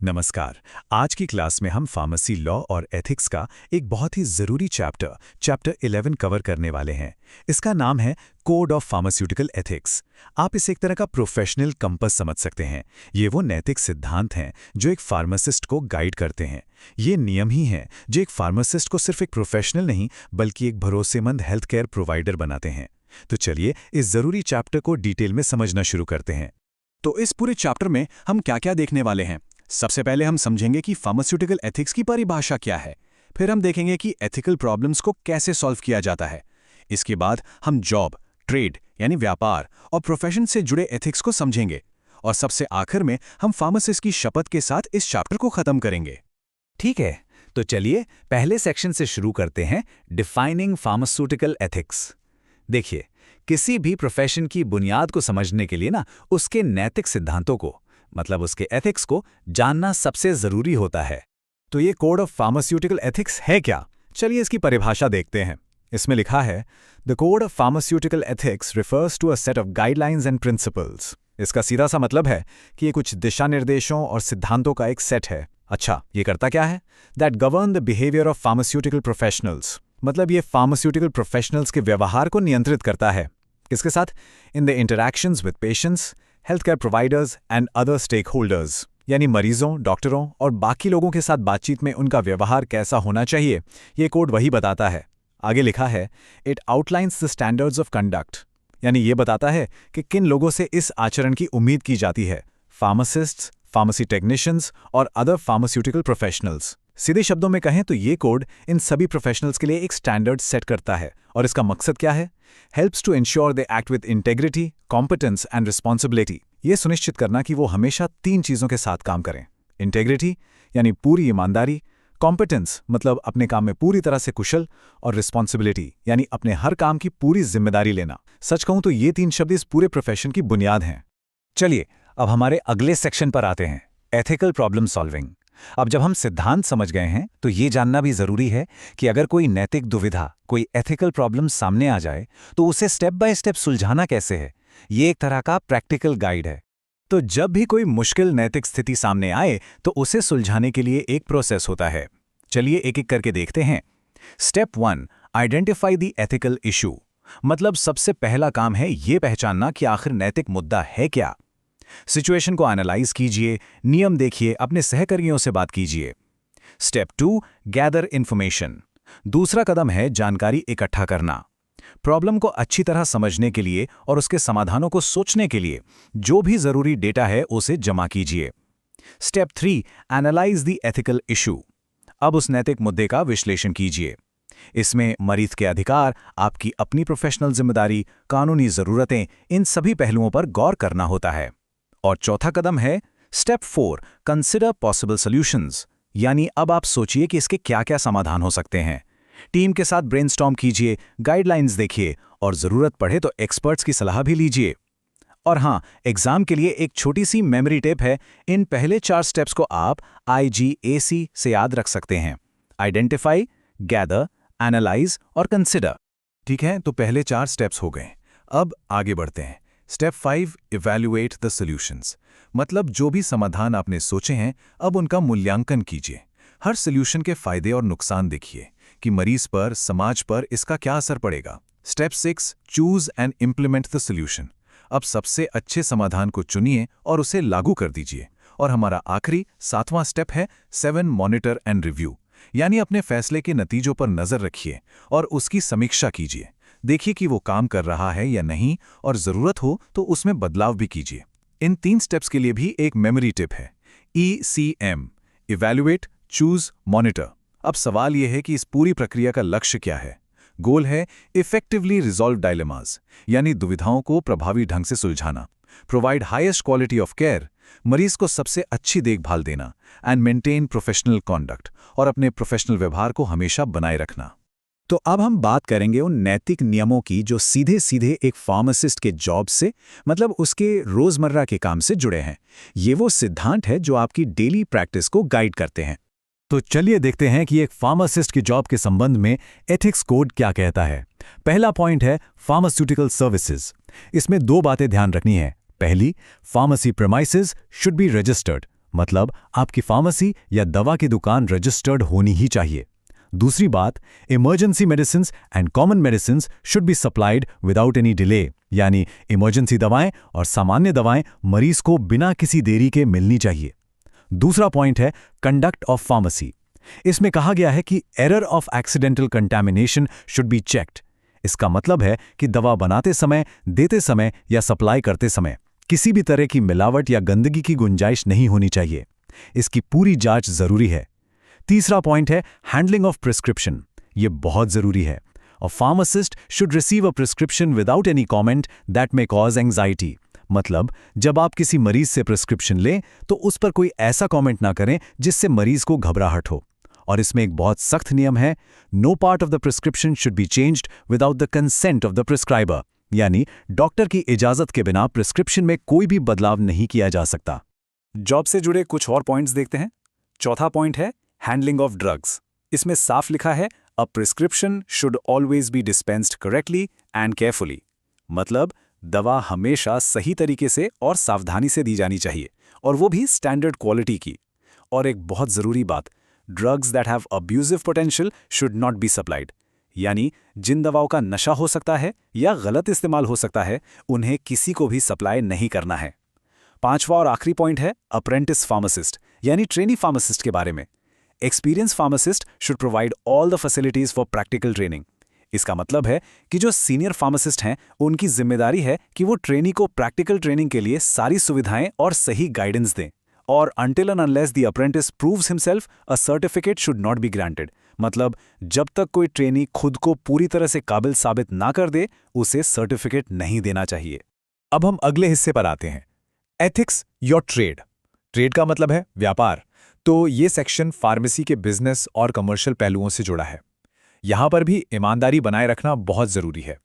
नमस्कार। आज की क्लास में हम फार्मेसी लॉ और एथिक्स का एक बहुत ही ज़रूरी चैप्टर 11 कवर करने वाले हैं। इसका नाम है कोड ऑफ फार्मास्यूटिकल एथिक्स। आप इसे एक तरह का प्रोफेशनल कंपस समझ सकते हैं। ये वो नैतिक सिद्धांत हैं जो एक फार्मासिस्ट को गाइड करते हैं। ये नियम ही हैं जो एक फार्मासिस्ट को सिर्फ एक प्रोफेशनल नहीं बल्कि एक भरोसेमंद हेल्थ केयर प्रोवाइडर बनाते हैं। तो चलिए इस ज़रूरी चैप्टर को डिटेल में समझना शुरू करते हैं। तो इस पूरे चैप्टर में हम क्या-क्या देखने वाले हैं। सबसे पहले हम समझेंगे कि फार्मास्यूटिकल एथिक्स की परिभाषा क्या है। फिर हम देखेंगे कि एथिकल प्रॉब्लम्स को कैसे सॉल्व किया जाता है। इसके बाद हम जॉब, ट्रेड यानी व्यापार और प्रोफेशन से जुड़े एथिक्स को समझेंगे। और सबसे आखिर में हम फार्मासिस्ट की शपथ के साथ इस चैप्टर को खत्म करेंगे। ठीक है, तो चलिए पहले सेक्शन से शुरू करते हैं, डिफाइनिंग फार्मास्यूटिकल एथिक्स। देखिए, किसी भी प्रोफेशन की बुनियाद को समझने के लिए उसके नैतिक सिद्धांतों को मतलब उसके एथिक्स को जानना सबसे जरूरी होता है। तो ये कोड ऑफ फार्मास्यूटिकल एथिक्स है क्या? चलिए इसकी परिभाषा देखते हैं। इसमें लिखा है, the code of pharmaceutical ethics refers to a set of guidelines and principles. इसका सीधा सा मतलब है कि ये कुछ दिशा निर्देशों और सिद्धांतों का एक सेट है। अच्छा, ये करता क्या है? That govern the behaviour of pharmaceutical professionals. मतलब ये फार्मास्यूटिकल प्रोफेशनल्स के व्यवहार को नियंत्रित करता है। किसके साथ? In the interactions with patients, health care providers and other stake holders, यानी मरीजों, डॉक्टरों और बाकी लोगों के साथ बातचीत में उनका व्यवहार कैसा होना चाहिए, ये कोड वही बताता है। आगे लिखा है, it outlines the standards of conduct, यानी ये बताता है कि किन लोगों से इस आचरण की उम्मीद की जाती है। फार्मासिस्ट्स, फार्मेसी टेक्नीशियंस और अदर फार्मास्यूटिकल प्रोफेशनल्स। सीधे शब्दों में कहें तो ये कोड इन सभी प्रोफेशनल्स के लिए एक स्टैंडर्ड सेट करता है। और इसका मकसद क्या है? Helps to ensure they act with integrity, competence and responsibility. ये सुनिश्चित करना कि वो हमेशा 3 चीज़ों के साथ काम करें। इंटेग्रिटी यानी पूरी ईमानदारी, कॉम्पिटेंस मतलब अपने काम में पूरी तरह से कुशल, और रिस्पॉन्सिबिलिटी यानी अपने हर काम की पूरी जिम्मेदारी लेना। सच कहूं तो ये 3 शब्द इस पूरे प्रोफेशन की बुनियाद हैं। चलिए अब हमारे अगले सेक्शन पर आते हैं, एथिकल प्रॉब्लम सॉल्विंग। अब जब हम सिद्धांत समझ गए हैं तो ये जानना भी जरूरी है कि अगर कोई नैतिक दुविधा, कोई एथिकल प्रॉब्लम सामने आ जाए तो उसे स्टेप बाय स्टेप सुलझाना कैसे है। ये एक तरह का प्रैक्टिकल गाइड है। तो जब भी कोई मुश्किल नैतिक स्थिति सामने आए तो उसे सुलझाने के लिए एक प्रोसेस होता है। चलिए एक एक करके देखते हैं। Step 1, identify the ethical issue. मतलब सबसे पहला काम है ये पहचानना कि आखिर नैतिक मुद्दा है क्या। सिचुएशन को एनालाइज कीजिए, नियम देखिए, अपने सहकर्मियों से बात कीजिए। Step 2, gather information. दूसरा कदम है जानकारी इकट्ठा करना। प्रॉब्लम को अच्छी तरह समझने के लिए और उसके समाधानों को सोचने के लिए जो भी जरूरी डेटा है उसे जमा कीजिए। Step 3, analyse the ethical issue. अब उस नैतिक मुद्दे का विश्लेषण कीजिए। इसमें मरीज के अधिकार, आपकी अपनी प्रोफेशनल जिम्मेदारी, कानूनी जरूरतें, इन सभी पहलुओं पर गौर करना होता है। और चौथा कदम है स्टेप 4, कंसिडर पॉसिबल सॉल्यूशंस। यानी अब आप सोचिए कि इसके क्या क्या समाधान हो सकते हैं। टीम के साथ ब्रेनस्टॉर्म कीजिए, गाइडलाइंस देखिए और जरूरत पड़े तो एक्सपर्ट्स की सलाह भी लीजिए। और हाँ, एग्जाम के लिए एक छोटी सी मेमोरी टिप है। इन पहले 4 स्टेप्स को आप IGAC से याद रख सकते हैं। आइडेंटिफाई, गैदर, एनालाइज और कंसिडर। ठीक है, तो पहले 4 स्टेप्स हो गए। अब आगे बढ़ते हैं। Step 5, evaluate the solutions. मतलब जो भी समाधान आपने सोचे हैं अब उनका मूल्यांकन कीजिए। हर सॉल्यूशन के फायदे और नुकसान देखिए कि मरीज पर, समाज पर इसका क्या असर पड़ेगा। Step 6, choose and implement the solution. अब सबसे अच्छे समाधान को चुनिए और उसे लागू कर दीजिए। और हमारा आखिरी 7वां स्टेप है 7, मॉनिटर एंड रिव्यू। यानी अपने फैसले के नतीजों पर नजर रखिए और उसकी समीक्षा कीजिए। देखिए कि वो काम कर रहा है या नहीं, और जरूरत हो तो उसमें बदलाव भी कीजिए। इन 3 स्टेप्स के लिए भी एक मेमोरी टिप है, ECM, इवैल्यूएट, चूज, मॉनिटर। अब सवाल यह है कि इस पूरी प्रक्रिया का लक्ष्य क्या है। गोल है इफेक्टिवली रिजॉल्व डायलेमास, यानी दुविधाओं को प्रभावी ढंग से सुलझाना। Provide highest quality of care, मरीज को सबसे अच्छी देखभाल देना। एंड मेंटेन प्रोफेशनल कॉन्डक्ट, और अपने प्रोफेशनल व्यवहार को हमेशा बनाए रखना। तो अब हम बात करेंगे उन नैतिक नियमों की जो सीधे सीधे एक फार्मासिस्ट के जॉब से, मतलब उसके रोजमर्रा के काम से जुड़े हैं। ये वो सिद्धांत है जो आपकी डेली प्रैक्टिस को गाइड करते हैं। तो चलिए देखते हैं कि एक फार्मासिस्ट की जॉब के संबंध में एथिक्स कोड क्या कहता है। पहला पॉइंट है फार्मास्यूटिकल सर्विसेज। इसमें 2 बातें ध्यान रखनी है। पहली, pharmacy premises should be registered, मतलब आपकी फार्मेसी या दवा की दुकान रजिस्टर्ड होनी ही चाहिए। दूसरी बात, emergency medicines and common medicines should be supplied without any delay, यानी इमरजेंसी दवाएं और सामान्य दवाएं मरीज को बिना किसी देरी के मिलनी चाहिए। दूसरा पॉइंट है कंडक्ट ऑफ फार्मेसी। इसमें कहा गया है कि error of accidental contamination should be checked. इसका मतलब है कि दवा बनाते समय, देते समय या सप्लाई करते समय किसी भी तरह की मिलावट या गंदगी की गुंजाइश नहीं होनी चाहिए। इसकी पूरी जांच जरूरी है। तीसरा पॉइंट है हैंडलिंग ऑफ प्रिस्क्रिप्शन। ये बहुत जरूरी है। A pharmacist should receive a prescription without any comment that may cause anxiety. मतलब जब आप किसी मरीज से प्रिस्क्रिप्शन लें तो उस पर कोई ऐसा कमेंट ना करें जिससे मरीज को घबराहट हो। और इसमें एक बहुत सख्त नियम है, no part of the prescription should be changed without the consent of the prescriber, यानी डॉक्टर की इजाजत के बिना प्रिस्क्रिप्शन में कोई भी बदलाव नहीं किया जा सकता। जॉब से जुड़े कुछ और पॉइंट्स देखते हैं। चौथा पॉइंट है हैंडलिंग ऑफ ड्रग्स। इसमें साफ लिखा है a prescription should always be dispensed correctly and carefully. मतलब दवा हमेशा सही तरीके से और सावधानी से दी जानी चाहिए, और वो भी स्टैंडर्ड क्वालिटी की। और एक बहुत ज़रूरी बात, drugs that have abusive potential should not be supplied, यानी जिन दवाओं का नशा हो सकता है या गलत इस्तेमाल हो सकता है उन्हें किसी को भी सप्लाई नहीं करना है। पांचवा और आखिरी पॉइंट है अप्रेंटिस फार्मासिस्ट, यानी ट्रेनी फार्मासिस्ट के बारे में। Experience pharmacist should provide all the facilities for practical training. इसका मतलब है कि जो सीनियर फार्मासिस्ट हैं उनकी जिम्मेदारी है कि वो ट्रेनी को प्रैक्टिकल ट्रेनिंग के लिए सारी सुविधाएं और सही गाइडेंस दें। और until and unless the apprentice proves himself, a certificate should not be granted। मतलब जब तक कोई ट्रेनी खुद को पूरी तरह से काबिल साबित ना कर दे, उसे सर्टिफिकेट नहीं देना चाहिए। अब हम अगले हिस्से पर आते हैं, एथिक्स योर ट्रेड। ट्रेड का मतलब है व्यापार। तो ये सेक्शन फार्मेसी के बिजनेस और कमर्शियल पहलुओं से जुड़ा है। यहां पर भी ईमानदारी बनाए रखना बहुत जरूरी है।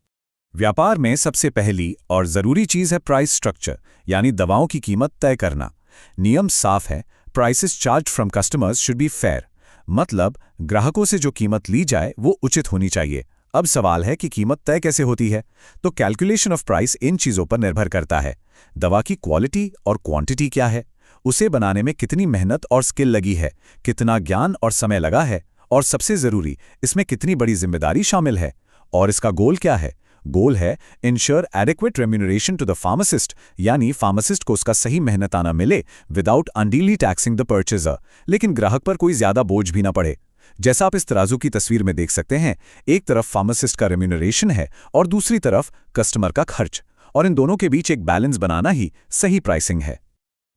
व्यापार में सबसे पहली और जरूरी चीज है प्राइस स्ट्रक्चर, यानी दवाओं की कीमत तय करना। नियम साफ है, prices charge from customers should be fair. मतलब ग्राहकों से जो कीमत ली जाए वो उचित होनी चाहिए। अब सवाल है कि कीमत तय कैसे होती है, तो कैलकुलेशन ऑफ प्राइस इन चीजों पर निर्भर करता है। दवा की क्वालिटी और क्वांटिटी क्या है, उसे बनाने में कितनी मेहनत और स्किल लगी है, कितना ज्ञान और समय लगा है, और सबसे जरूरी इसमें कितनी बड़ी जिम्मेदारी शामिल है, और इसका गोल क्या है। गोल है ensure adequate remuneration to the pharmacist, यानी फार्मासिस्ट को उसका सही मेहनताना मिले without unduly taxing the purchaser, लेकिन ग्राहक पर कोई ज्यादा बोझ भी ना पड़े। जैसा आप इस तराजू की तस्वीर में देख सकते हैं, एक तरफ फार्मासिस्ट का रेम्यूनरेशन है और दूसरी तरफ कस्टमर का खर्च, और इन दोनों के बीच एक बैलेंस बनाना ही सही प्राइसिंग है।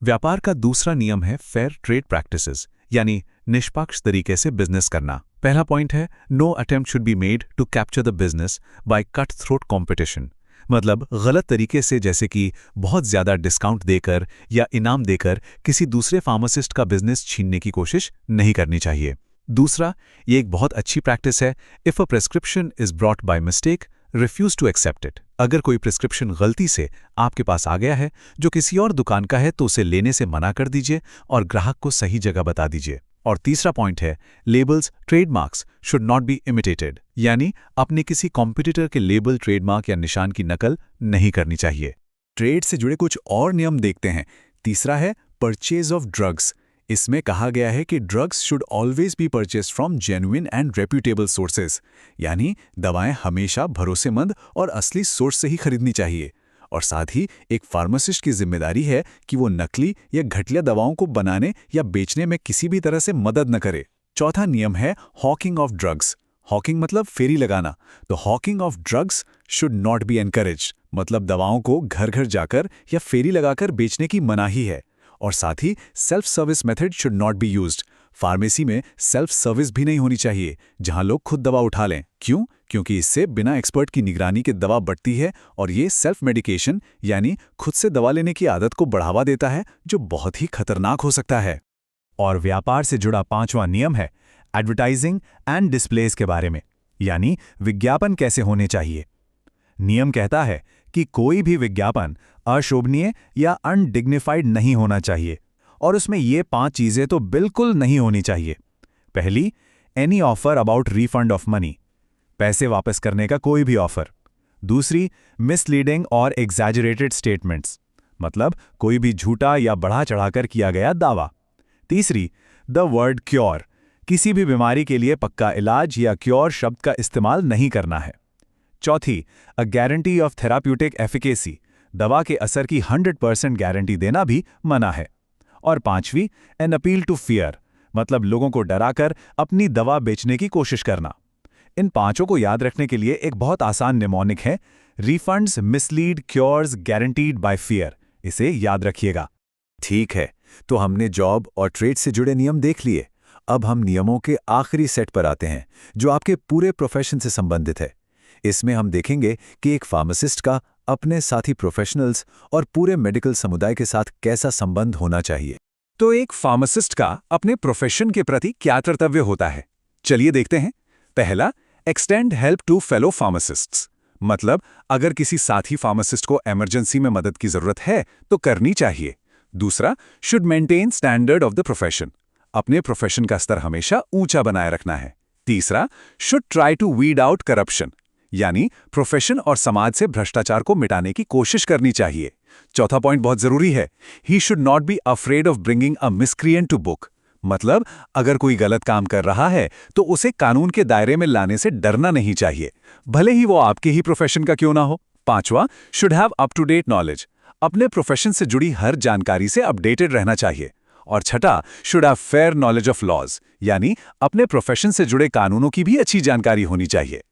व्यापार का दूसरा नियम है फेयर ट्रेड प्रैक्टिसेस, यानी निष्पक्ष तरीके से बिजनेस करना। पहला पॉइंट है no attempt should be made to capture the business by cut throat competition. मतलब गलत तरीके से, जैसे कि बहुत ज्यादा डिस्काउंट देकर या इनाम देकर किसी दूसरे फार्मासिस्ट का बिजनेस छीनने की कोशिश नहीं करनी चाहिए। दूसरा, ये एक बहुत अच्छी प्रैक्टिस है, if a prescription is brought by mistake refuse to accept it. अगर कोई प्रिस्क्रिप्शन गलती से आपके पास आ गया है जो किसी और दुकान का है, तो उसे लेने से मना कर दीजिए और ग्राहक को सही जगह बता दीजिए। और तीसरा पॉइंट है labels trademarks should not B imitated, यानी अपने किसी कॉम्पिटिटर के लेबल, ट्रेडमार्क या निशान की नकल नहीं करनी चाहिए। ट्रेड से जुड़े कुछ और नियम देखते हैं। तीसरा है परचेज ऑफ ड्रग्स। इसमें कहा गया है कि drugs should always be purchase from genuine and reputable sources, यानी दवाएं हमेशा भरोसेमंद और असली सोर्स से ही खरीदनी चाहिए। और साथ ही एक फार्मासिस्ट की जिम्मेदारी है कि वो नकली या घटिया दवाओं को बनाने या बेचने में किसी भी तरह से मदद न करे। चौथा नियम है हॉकिंग ऑफ ड्रग्स। हॉकिंग मतलब फेरी लगाना। तो Hawking of drugs should not B encouraged, मतलब दवाओं को घर घर जाकर या फेरी लगाकर बेचने की मनाही है। और साथ ही self service method should not be used. Pharmacy में सेल्फ सर्विस भी नहीं होनी चाहिए, जहां लोग खुद दवा उठा लें। क्यों? क्योंकि इससे बिना एक्सपर्ट की निगरानी के दवा बढ़ती है और ये सेल्फ मेडिकेशन यानी खुद से दवा लेने की आदत को बढ़ावा देता है, जो बहुत ही खतरनाक हो सकता है। और व्यापार से जुड़ा पांचवा नियम है एडवर्टाइजिंग एंड डिस्प्लेस के बारे में, यानी विज्ञापन कैसे होने चाहिए। नियम कहता है कि कोई भी विज्ञापन अशोभनीय या अनडिग्निफाइड नहीं होना चाहिए, और उसमें ये 5 चीजें तो बिल्कुल नहीं होनी चाहिए। पहली, any offer about refund of money, पैसे वापस करने का कोई भी ऑफर। दूसरी, मिसलीडिंग और एग्जैजरेटेड स्टेटमेंट्स, मतलब कोई भी झूठा या बढ़ा चढ़ाकर किया गया दावा। तीसरी, द वर्ड क्योर, किसी भी बीमारी के लिए पक्का इलाज या क्योर शब्द का इस्तेमाल नहीं करना है। चौथी, a guarantee of therapeutic efficacy, दवा के असर की 100% गारंटी देना भी मना है। और पांचवी, एन अपील टू फियर, मतलब लोगों को डराकर अपनी दवा बेचने की कोशिश करना। इन पांचों को याद रखने के लिए एक बहुत आसान निमोनिक है, refunds mislead cures guaranteed by fear. इसे याद रखिएगा। ठीक है, तो हमने जॉब और ट्रेड से जुड़े नियम देख लिए। अब हम नियमों के आखिरी सेट पर आते हैं, जो आपके पूरे प्रोफेशन से संबंधित है। इसमें हम देखेंगे कि एक फार्मासिस्ट का अपने साथी प्रोफेशनल्स और पूरे मेडिकल समुदाय के साथ कैसा संबंध होना चाहिए। तो एक फार्मासिस्ट का अपने प्रोफेशन के प्रति क्या कर्तव्य होता है, चलिए देखते हैं। पहला, extend help to fellow pharmacists, मतलब अगर किसी साथी फार्मासिस्ट को इमरजेंसी में मदद की जरूरत है तो करनी चाहिए। दूसरा, should maintain standard of the profession, अपने प्रोफेशन का स्तर हमेशा ऊंचा बनाए रखना है। तीसरा, should try to weed out corruption, यानी प्रोफेशन और समाज से भ्रष्टाचार को मिटाने की कोशिश करनी चाहिए। चौथा पॉइंट बहुत जरूरी है, he should not be afraid of bringing a miscreant to book, मतलब अगर कोई गलत काम कर रहा है तो उसे कानून के दायरे में लाने से डरना नहीं चाहिए, भले ही वो आपके ही प्रोफेशन का क्यों ना हो। पांचवा, should have up to date knowledge, अपने प्रोफेशन से जुड़ी हर जानकारी से अपडेटेड रहना चाहिए। और छठा, should have fair knowledge of laws, यानी अपने प्रोफेशन से जुड़े कानूनों की भी अच्छी जानकारी होनी चाहिए।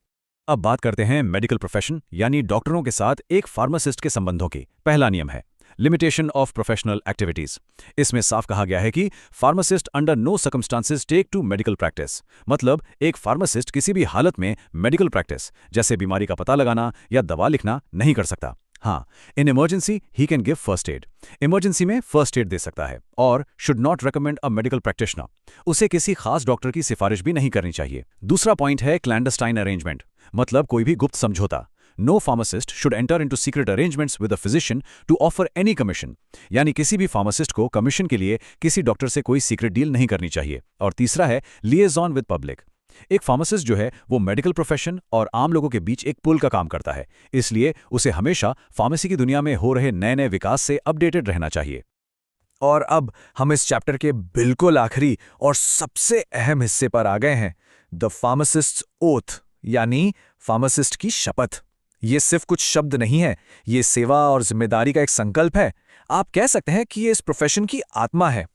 अब बात करते हैं मेडिकल प्रोफेशन यानी डॉक्टरों के साथ एक फार्मासिस्ट के संबंधों की। पहला नियम है लिमिटेशन ऑफ प्रोफेशनल एक्टिविटीज। इसमें साफ कहा गया है कि pharmacist under no circumstances take to medical practice, मतलब एक फार्मासिस्ट किसी भी हालत में मेडिकल प्रैक्टिस जैसे बीमारी का पता लगाना या दवा लिखना नहीं कर सकता। हाँ, in emergency he can give first aid, emergency में फर्स्ट एड दे सकता है। और should not recommend a medical practitioner, उसे किसी खास डॉक्टर की सिफारिश भी नहीं करनी चाहिए। दूसरा पॉइंट है क्लैंडस्टाइन अरेंजमेंट, मतलब कोई भी गुप्त समझौता। No pharmacist should enter into secret arrangements with a physician to offer any commission, यानी किसी भी फार्मासिस्ट को कमीशन के लिए किसी डॉक्टर से कोई सीक्रेट डील नहीं करनी चाहिए। और तीसरा है लिएजॉन विद पब्लिक, एक फार्मासिस्ट जो है वो मेडिकल प्रोफेशन और आम लोगों के बीच एक पुल का काम करता है, इसलिए उसे हमेशा फार्मेसी की दुनिया में हो रहे नए नए विकास से अपडेटेड रहना चाहिए। और अब हम इस चैप्टर के बिल्कुल आखिरी और सबसे अहम हिस्से पर आ गए हैं, द फार्मासिस्ट्स ओथ, यानी फार्मासिस्ट की शपथ। ये सिर्फ कुछ शब्द नहीं है, ये सेवा और जिम्मेदारी का एक संकल्प है। आप कह सकते हैं कि ये इस प्रोफेशन की आत्मा है।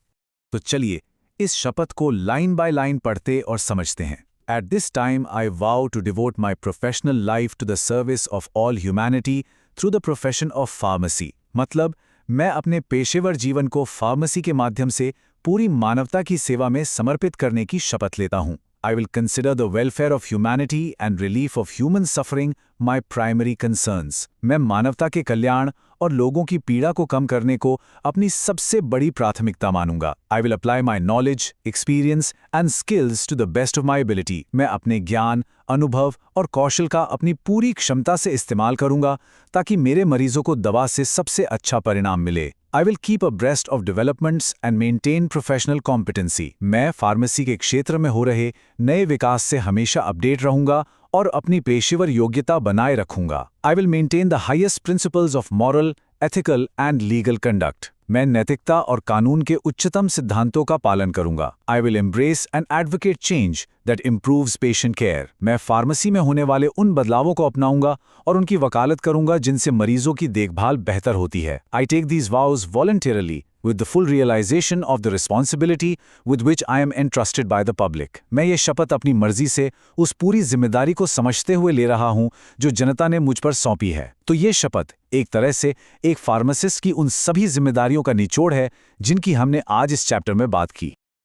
तो चलिए इस शपथ को लाइन बाय लाइन पढ़ते और समझते हैं। At this time I vow to devote my professional life to the service of all humanity through the profession of pharmacy। मतलब मैं अपने पेशेवर जीवन को फार्मेसी के माध्यम से पूरी मानवता की सेवा में समर्पित करने की शपथ लेता हूँ। I will consider the welfare of humanity and relief of human suffering my primary concerns। मैं मानवता के कल्याण और लोगों की पीड़ा को कम करने को अपनी सबसे बड़ी प्राथमिकता मानूंगा। I will apply my knowledge, experience and skills to the best of my ability। मैं अपने ज्ञान, अनुभव और कौशल का अपनी पूरी क्षमता से इस्तेमाल करूंगा ताकि मेरे मरीजों को दवा से सबसे अच्छा परिणाम मिले। I will keep abreast of developments and maintain professional competency। मैं फार्मेसी के क्षेत्र में हो रहे नए विकास से हमेशा अपडेट रहूंगा और अपनी पेशेवर योग्यता बनाए रखूंगा। I will maintain the highest principles of moral, ethical and legal conduct। मैं नैतिकता और कानून के उच्चतम सिद्धांतों का पालन करूंगा। I will embrace and advocate change that improves patient care। मैं फार्मेसी में होने वाले उन बदलावों को अपनाऊंगा और उनकी वकालत करूंगा जिनसे मरीजों की देखभाल बेहतर होती है। I take these vows voluntarily with the full realization of the responsibility with which I am entrusted by the public। मैं ये शपथ अपनी मर्जी से उस पूरी जिम्मेदारी को समझते हुए ले रहा हूं जो जनता ने मुझ पर सौंपी है। तो ये शपथ एक तरह से एक फार्मासिस्ट की उन सभी जिम्मेदारियों का निचोड़ है जिनकी हमने आज इस चैप्टर में बात की।